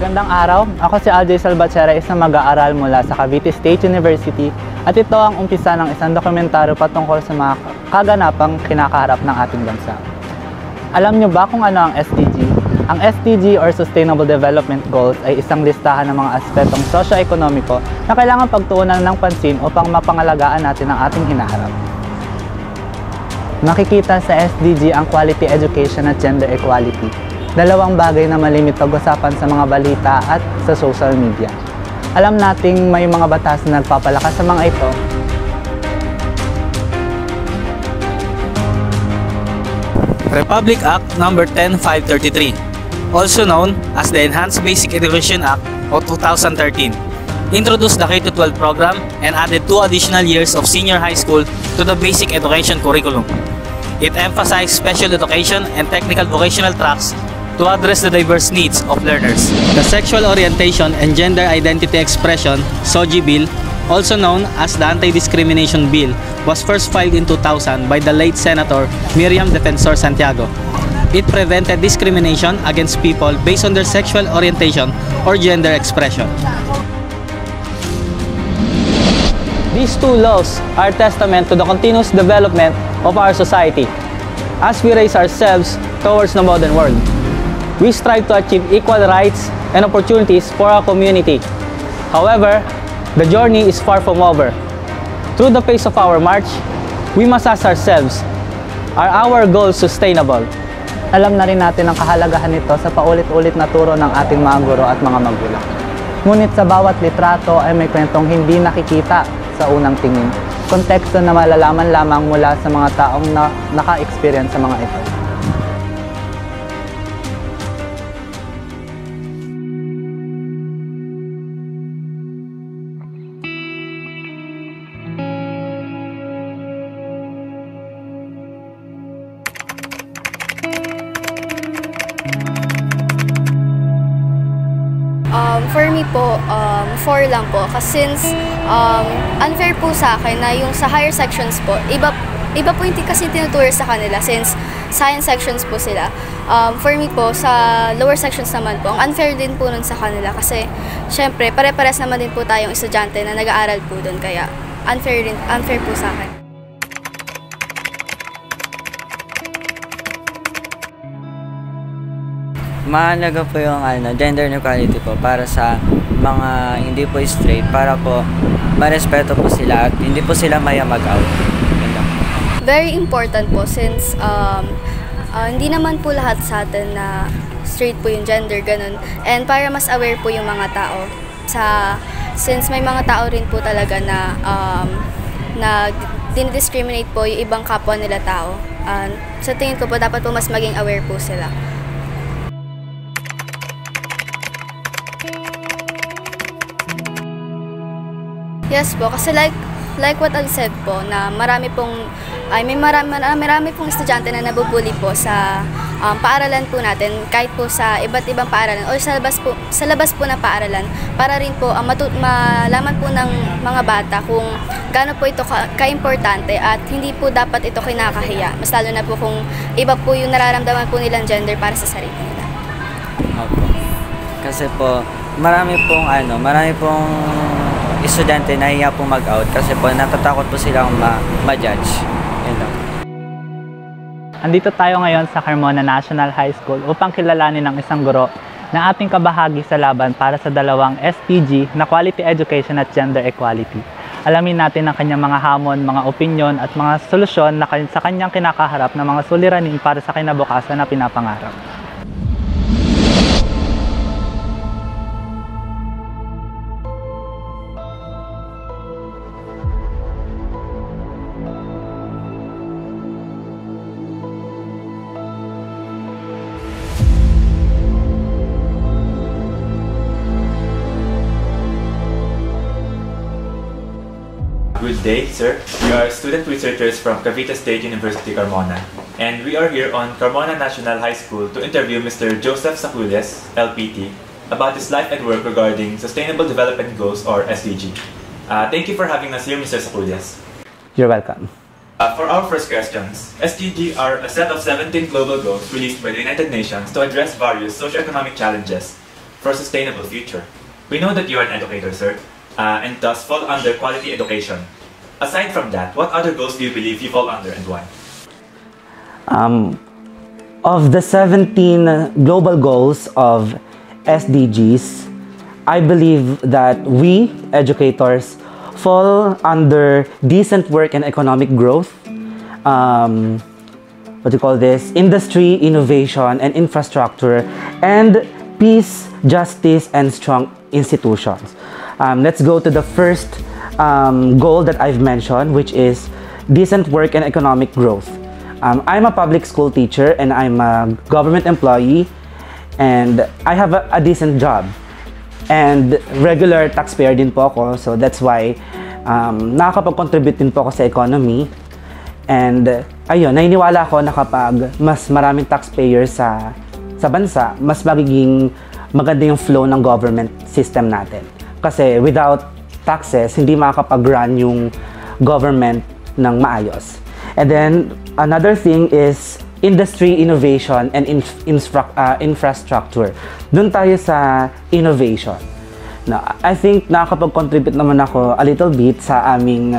Magandang araw, ako si Aljay Salvatierra, isang mag-aaral mula sa Cavite State University at ito ang umpisa ng isang dokumentaryo patungkol sa mga kaganapang kinakaharap ng ating bansa. Alam niyo ba kung ano ang SDG? Ang SDG or Sustainable Development Goals ay isang listahan ng mga aspetong sosyo-ekonomiko na kailangan pagtuunan ng pansin upang mapangalagaan natin ang ating hinaharap. Makikita sa SDG ang quality education at gender equality. Dalawang bagay na malimit pag-usapan sa mga balita at sa social media. Alam nating may mga batas na nagpapalakas sa mga ito. Republic Act No. 10533, also known as the Enhanced Basic Education Act of 2013, introduced the K-12 program and added 2 additional years of senior high school to the basic education curriculum. It emphasized special education and technical vocational tracks to address the diverse needs of learners. The Sexual Orientation and Gender Identity Expression (SOGI) Bill, also known as the Anti-Discrimination Bill, was first filed in 2000 by the late Senator Miriam Defensor Santiago. It prevented discrimination against people based on their sexual orientation or gender expression. These two laws are testament to the continuous development of our society as we raise ourselves towards the modern world. We strive to achieve equal rights and opportunities for our community. However, the journey is far from over. Through the pace of our march, we must ask ourselves, are our goals sustainable? Alam na rin natin ang kahalagahan nito sa paulit-ulit na turo ng ating mga guro at mga magulang. Ngunit sa bawat litrato ay may kwentong hindi nakikita sa unang tingin. Konteksto na malalaman lamang mula sa mga taong naka-experience sa mga ito. For me po, 4 lang po. Kasi since unfair po sa akin na yung sa higher sections po, iba po yung kasi tinuturo sa kanila since science sections po sila. For me po, sa lower sections naman po, ang unfair din po nun sa kanila kasi syempre, pare-pares naman din po tayong estudyante na nag-aaral po dun. Kaya unfair po sa akin. Mahalaga po yung gender equality po para sa mga hindi po straight, para po marespeto po sila at hindi po sila mag-out. Very important po since hindi naman po lahat sa atin na straight po yung gender, ganun. And para mas aware po yung mga tao since may mga tao rin po talaga na dinidiscriminate po yung ibang kapwa nila tao. Sa tingin ko po dapat po mas maging aware po sila. Yes po, kasi like what I said po, na marami pong estudyante na nabubuli po sa paaralan po natin, kahit po sa iba't ibang paaralan o sa labas po na paaralan, para rin po malaman po ng mga bata kung gaano po ito ka-importante at hindi po dapat ito kinakahiya, mas lalo na po kung iba po yung nararamdaman po nilang gender para sa sarili nila. Opo. Kasi po, marami pong estudyante nahiya po mag-out kasi po natatakot po silang ma-judge. Andito tayo ngayon sa Carmona National High School upang kilalanin ng isang guro na ating kabahagi sa laban para sa dalawang SDG na Quality Education at Gender Equality. Alamin natin ang kanyang mga hamon, mga opinyon at mga solusyon na sa kanyang kinakaharap na mga suliranin para sa kinabukasan na pinapangarap. Good day, sir. We are student researchers from Cavite State University, Carmona, and we are here on Carmona National High School to interview Mr. Joseph Sacules, LPT, about his life and work regarding Sustainable Development Goals, or SDG. Thank you for having us here, Mr. Sacules. You're welcome. For our first questions, SDG are a set of 17 global goals released by the United Nations to address various socio-economic challenges for a sustainable future. We know that you are an educator, sir, and thus fall under quality education. Aside from that, what other goals do you believe you fall under and why? Of the 17 global goals of SDGs, I believe that we, educators, fall under decent work and economic growth, industry, innovation, and infrastructure, and peace, justice, and strong institutions. Let's go to the first goal that I've mentioned, which is decent work and economic growth. I'm a public school teacher and I'm a government employee, and I have a decent job. And regular taxpayer din po ako, so that's why nakakapag-contribute din po ako sa economy. And ayun, naniniwala ako na kapag mas maraming taxpayers sa bansa, mas magiging maganda yung flow ng government system natin. Kasi without taxes, hindi makakapag-run yung government ng maayos. And then, another thing is industry, innovation, and infrastructure. Doon tayo sa innovation. Now, I think nakakapag-contribute naman ako a little bit sa aming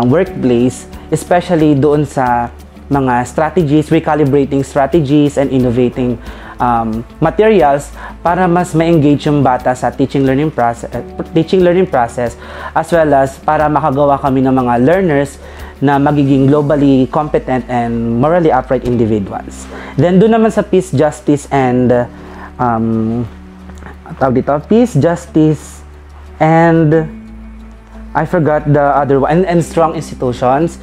workplace, especially doon sa mga strategies, recalibrating strategies, and innovating materials para mas ma-engage yung bata sa teaching learning process, as well as para makagawa kami ng mga learners na magiging globally competent and morally upright individuals. Then doon naman sa peace, justice, and peace, justice, and I forgot the other one, and strong institutions.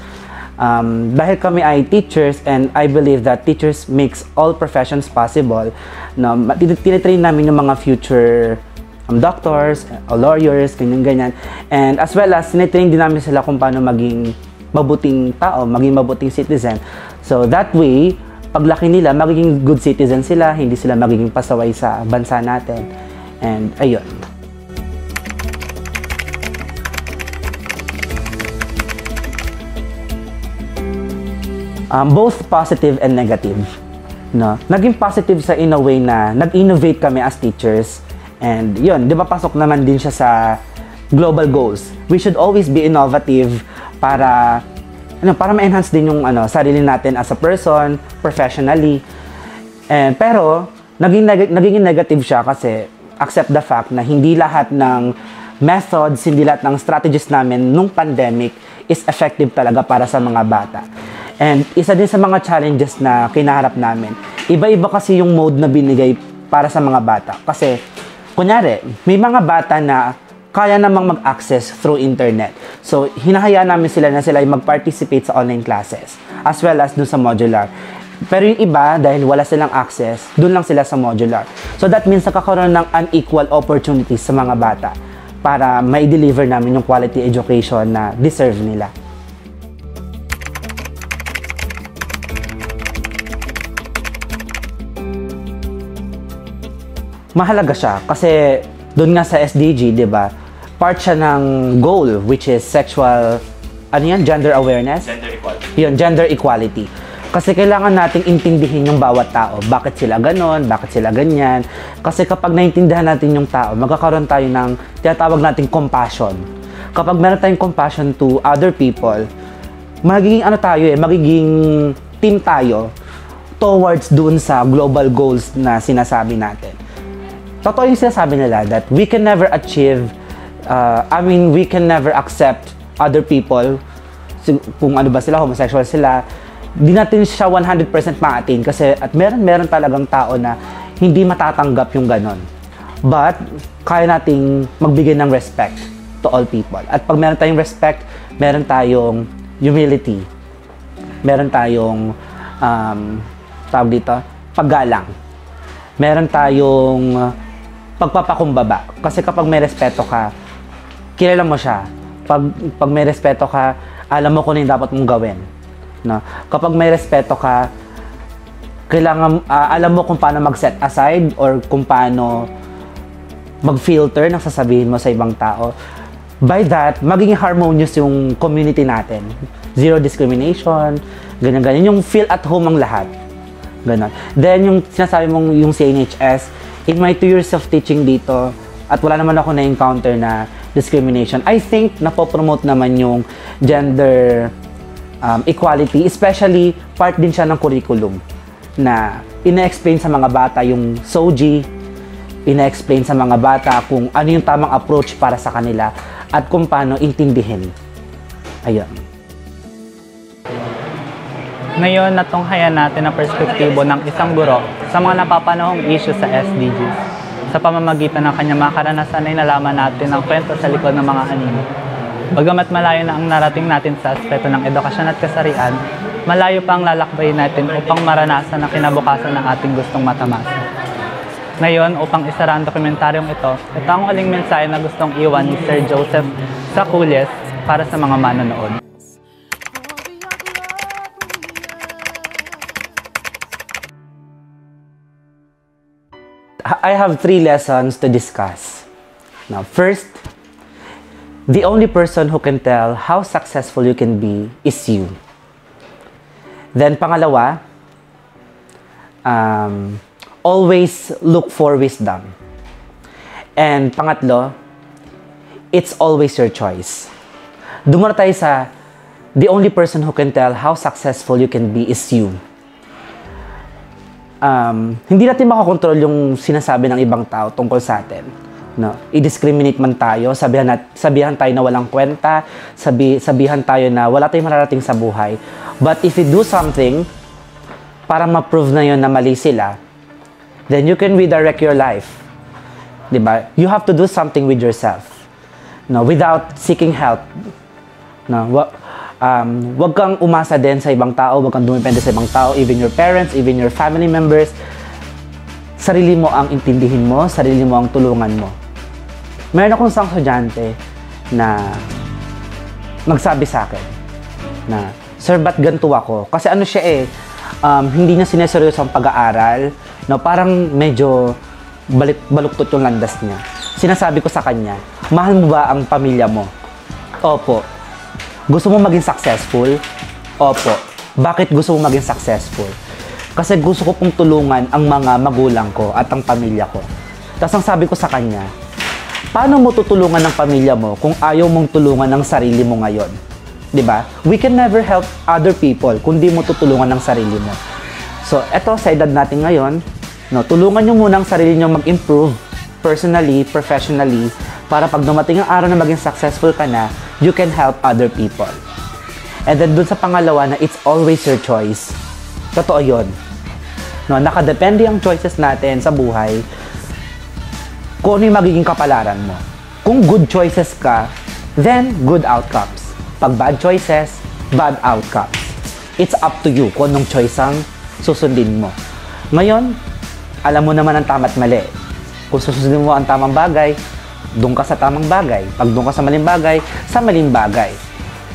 Dahil kami ay teachers, and I believe that teachers makes all professions possible. No, tinitrain namin yung mga future doctors, lawyers, ganyan-ganyan. And as well as, tinitrain din namin sila kung paano maging mabuting tao, maging mabuting citizen. So that way, paglaki nila, magiging good citizen sila, hindi sila magiging pasaway sa bansa natin. And ayun. Both positive and negative. No? Naging positive sa in a way na nag-innovate kami as teachers. And yun, di ba pasok naman din siya sa global goals. We should always be innovative para ma-enhance din yung sarili natin as a person, professionally. Pero naging negative siya kasi accept the fact na hindi lahat ng methods, hindi lahat ng strategies namin nung pandemic is effective talaga para sa mga bata. And isa din sa mga challenges na kinaharap namin, iba-iba kasi yung mode na binigay para sa mga bata. Kasi, kunyari, may mga bata na kaya namang mag-access through internet. So, hinahayaan namin sila na sila ay mag-participate sa online classes, as well as dun sa modular. Pero yung iba, dahil wala silang access, dun lang sila sa modular. So, that means nakakaroon ng unequal opportunities sa mga bata para ma-deliver namin yung quality education na deserve nila. Mahalaga siya kasi doon nga sa SDG, 'di ba? Part siya ng goal, which is sexual gender awareness. Gender equality. Yun, gender equality. Kasi kailangan nating intindihin yung bawat tao. Bakit sila ganon? Bakit sila ganyan? Kasi kapag naintindihan natin yung tao, magkakaroon tayo ng tinatawag nating compassion. Kapag meron tayong compassion to other people, magiging magiging team tayo towards dun sa global goals na sinasabi natin. Totoo yung sinasabi nila that we can never achieve, we can never accept other people, kung ano ba sila, homosexual sila, di natin siya 100% ma-attain kasi at meron talagang tao na hindi matatanggap yung ganon. But, kaya nating magbigay ng respect to all people. At pag meron tayong respect, meron tayong humility. Meron tayong, paggalang. Meron tayong pagpapakumbaba. Kasi kapag may respeto ka, kilala mo siya. Pag may respeto ka, alam mo kung ano yung dapat mong gawin. No? Kapag may respeto ka, kailangan, alam mo kung paano mag-set aside or kung paano mag-filter ng sasabihin mo sa ibang tao. By that, magiging harmonious yung community natin. Zero discrimination, ganyan-ganyan. Yung feel at home ang lahat. Ganon. Then, yung sinasabi mong yung CNHS, in my 2 years of teaching dito, at wala naman ako na-encounter na discrimination, I think napopromote naman yung gender equality, especially part din siya ng curriculum na ina-explain sa mga bata yung SOGI, ina-explain sa mga bata kung ano yung tamang approach para sa kanila at kung paano intindihin. Ayun. Ngayon, natunghayan natin ang perspektibo ng isang guro sa mga napapanahong issue sa SDGs. Sa pamamagitan ng kanyang mga karanasan ay nalaman natin ang kwento sa likod ng mga anino. Bagamat malayo na ang narating natin sa aspeto ng edukasyon at kasarian, malayo pa ang lalakbayin natin upang maranasan ang kinabukasan ng ating gustong matamasa. Ngayon, upang isara ang dokumentaryong ito ang huling mensahe na gustong iwan ni Sir Joseph Saculies para sa mga manonood. I have 3 lessons to discuss. Now, first, the only person who can tell how successful you can be is you. Then, pangalawa, always look for wisdom. And pangatlo, it's always your choice. Dumara tayo sa the only person who can tell how successful you can be is you. Hindi natin makakontrol yung sinasabi ng ibang tao tungkol sa atin. No? I-discriminate man tayo, sabihan tayo na walang kwenta, sabihan tayo na wala tayong mararating sa buhay. But if you do something para ma-prove na yun na mali sila, then you can redirect your life. Diba? You have to do something with yourself. No? Without seeking help. No? Wag kang umasa din sa ibang tao, wag kang dumepende sa ibang tao, even your parents, even your family members. Sarili mo ang intindihin mo, sarili mo ang tulungan mo. Meron akong isang estudyante na nagsabi sa akin na, "Sir, ba't ganito ako?" Kasi ano siya hindi niya sineseryoso ang pag-aaral, no, parang medyo baluktot yung landas niya. Sinasabi ko sa kanya, "Mahal mo ba ang pamilya mo?" "Opo." "Gusto mo maging successful?" "Opo." "Bakit gusto mo maging successful?" "Kasi gusto ko pong tulungan ang mga magulang ko at ang pamilya ko." Tapos ang sabi ko sa kanya, paano mo tutulungan ng pamilya mo kung ayaw mong tulungan ng sarili mo ngayon? Diba? We can never help other people kung di mo tutulungan ng sarili mo. So, eto sa edad natin ngayon, no, tulungan nyo muna ang sarili nyo mag-improve personally, professionally, para pag dumating ang araw na maging successful ka na, you can help other people. And then dun sa pangalawa na it's always your choice. Totoo yun. No, nakadepende ang choices natin sa buhay kung ano yung magiging kapalaran mo. Kung good choices ka, then good outcomes. Pag bad choices, bad outcomes. It's up to you kung anong choice ang susundin mo. Ngayon, alam mo naman ang tama't mali. Kung susundin mo ang tamang bagay, doon ka sa tamang bagay. Pag doon ka sa maling bagay, sa maling bagay.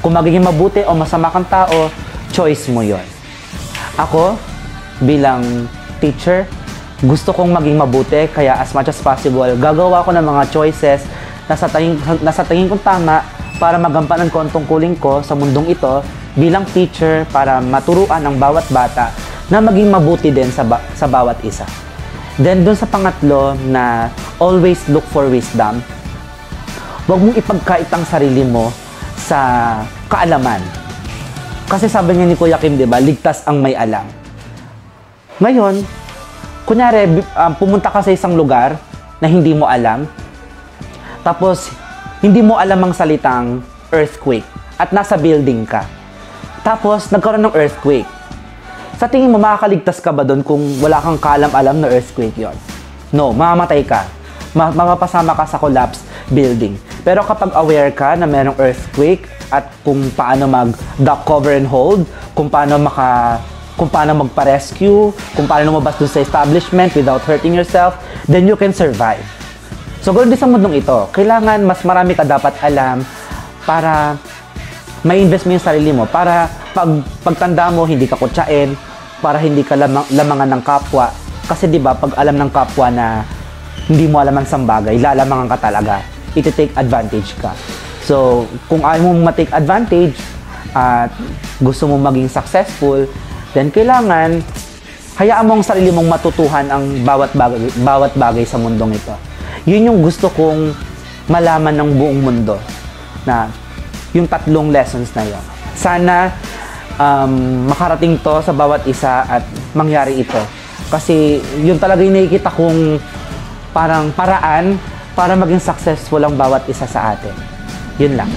Kung magiging mabuti o masama kang tao, choice mo yon. Ako, bilang teacher, gusto kong maging mabuti, kaya as much as possible, gagawa ko ng mga choices na sa tingin kong tama para magampanan ko ang tungkulin ko sa mundong ito bilang teacher para maturuan ang bawat bata na maging mabuti din sa bawat isa. Then, dun sa pangatlo na always look for wisdom, huwag mong ipagkait ang sarili mo sa kaalaman. Kasi sabi nga ni Kuya Kim, diba, ligtas ang may alam. Ngayon, kunyari, pumunta ka sa isang lugar na hindi mo alam, tapos, hindi mo alam ang salitang earthquake at nasa building ka. Tapos, nagkaroon ng earthquake. Sa tingin mo, makakaligtas ka ba doon kung wala kang kaalam-alam na earthquake yon? No, mamamatay ka. Mapapasama ka sa collapsed building. Pero kapag aware ka na merong earthquake at kung paano mag-duck, cover, and hold, kung paano magpa-rescue, kung paano lumabas doon sa establishment without hurting yourself, then you can survive. So, ganoon din sa mundong ito. Kailangan mas marami ka dapat alam para ma-invest mo yung sarili mo. Para pagtanda mo, hindi ka kutsain, para hindi ka lamangan ng kapwa. Kasi di ba pag alam ng kapwa na hindi mo alam ang isang bagay, lalamangan ka talaga. Iti-take advantage ka. So, kung ayaw mo ma-take advantage at gusto mo maging successful, then kailangan Hayaan mo ang sarili mong matutuhan ang bawat bagay sa mundong ito. Yun yung gusto kong malaman ng buong mundo, na yung 3 lessons na yun. Sana makarating to sa bawat isa at mangyari ito. Kasi yun talaga yung nakikita kong parang paraan para maging successful ang bawat isa sa atin. Yun lang.